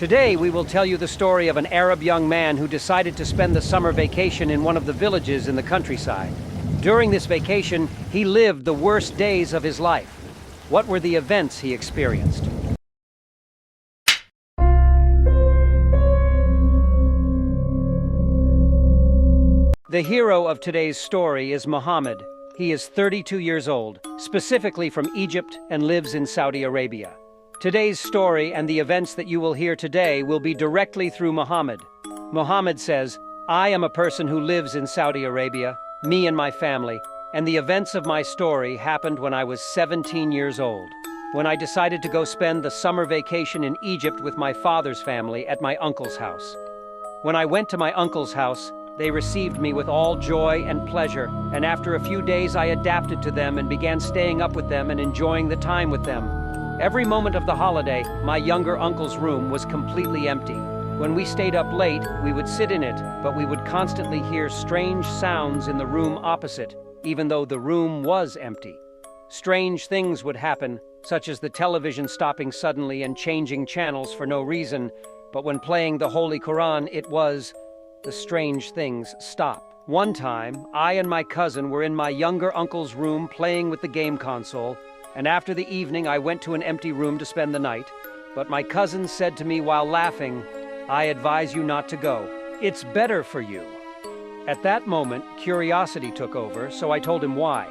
Today, we will tell you the story of an Arab young man who decided to spend the summer vacation in one of the villages in the countryside. During this vacation, he lived the worst days of his life. What were the events he experienced? The hero of today's story is Muhammad. He is 32 years old, specifically from Egypt, and lives in Saudi Arabia. Today's story and the events that you will hear today will be directly through Muhammad. Muhammad says, "I am a person who lives in Saudi Arabia, me and my family, and the events of my story happened when I was 17 years old, when I decided to go spend the summer vacation in Egypt with my father's family at my uncle's house. When I went to my uncle's house, they received me with all joy and pleasure, and after a few days I adapted to them and began staying up with them and enjoying the time with them. Every moment of the holiday, my younger uncle's room was completely empty. When we stayed up late, we would sit in it, but we would constantly hear strange sounds in the room opposite, even though the room was empty. Strange things would happen, such as the television stopping suddenly and changing channels for no reason, but when playing the Holy Quran, the strange things stop. One time, I and my cousin were in my younger uncle's room playing with the game console, and after the evening I went to an empty room to spend the night, but my cousin said to me while laughing, "I advise you not to go. It's better for you." At that moment, curiosity took over, so I told him why.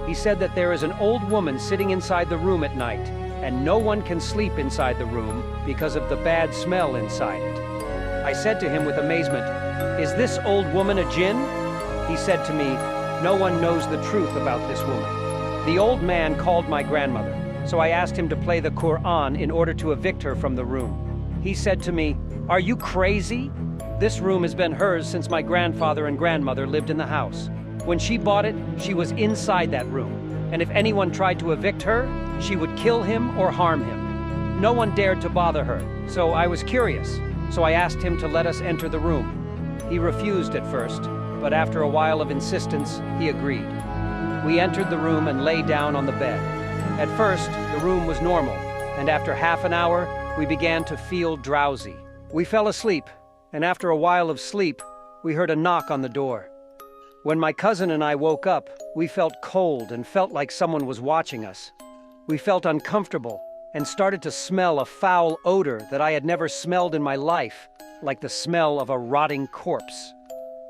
He said that there is an old woman sitting inside the room at night, and no one can sleep inside the room because of the bad smell inside it. I said to him with amazement, "Is this old woman a jinn?" He said to me, "No one knows the truth about this woman." The old man called my grandmother, so I asked him to play the Quran in order to evict her from the room. He said to me, "Are you crazy? This room has been hers since my grandfather and grandmother lived in the house. When she bought it, she was inside that room, and if anyone tried to evict her, she would kill him or harm him. No one dared to bother her, so I was curious, so I asked him to let us enter the room. He refused at first, but after a while of insistence, he agreed. We entered the room and lay down on the bed. At first, the room was normal, and after half an hour, we began to feel drowsy. We fell asleep, and after a while of sleep, we heard a knock on the door. When my cousin and I woke up, we felt cold and felt like someone was watching us. We felt uncomfortable and started to smell a foul odor that I had never smelled in my life, like the smell of a rotting corpse.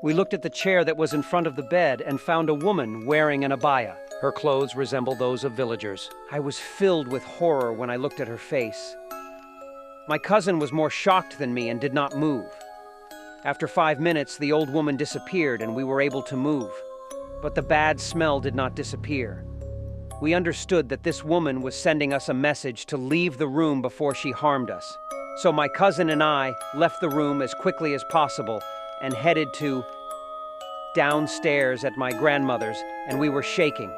We looked at the chair that was in front of the bed and found a woman wearing an abaya. Her clothes resembled those of villagers. I was filled with horror when I looked at her face. My cousin was more shocked than me and did not move. After 5 minutes, the old woman disappeared and we were able to move. But the bad smell did not disappear. We understood that this woman was sending us a message to leave the room before she harmed us. So my cousin and I left the room as quickly as possible and headed to downstairs at my grandmother's, and we were shaking.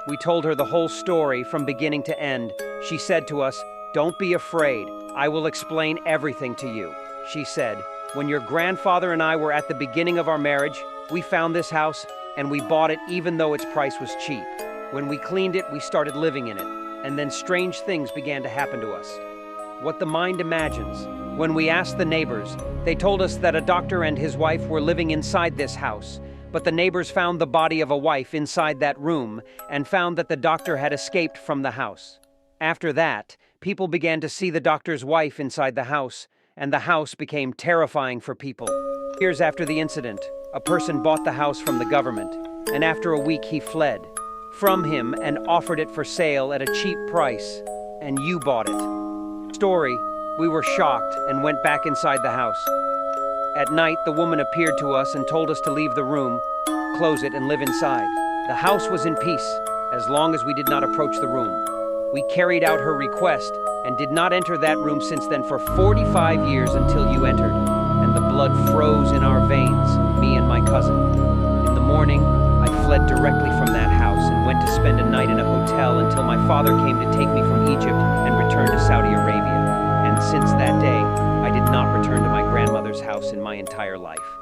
We told her the whole story from beginning to end. She said to us, "Don't be afraid. I will explain everything to you." She said, "When your grandfather and I were at the beginning of our marriage, we found this house and we bought it even though its price was cheap. When we cleaned it, we started living in it, and then strange things began to happen to us. What the mind imagines. When we asked the neighbors, they told us that a doctor and his wife were living inside this house, but the neighbors found the body of a wife inside that room and found that the doctor had escaped from the house. After that, people began to see the doctor's wife inside the house, and the house became terrifying for people. Years after the incident, a person bought the house from the government, and after a week he fled from him and offered it for sale at a cheap price, and you bought it. Story, we were shocked and went back inside the house. At night, the woman appeared to us and told us to leave the room, close it, and live inside. The house was in peace, as long as we did not approach the room. We carried out her request and did not enter that room since then for 45 years until you entered, and the blood froze in our veins, me and my cousin. In the morning, I fled directly from that house and went to spend a night in a hotel until my father came to take me from Egypt and returned to Saudi Arabia. And since that day, I did not return to my grandmother's house in my entire life.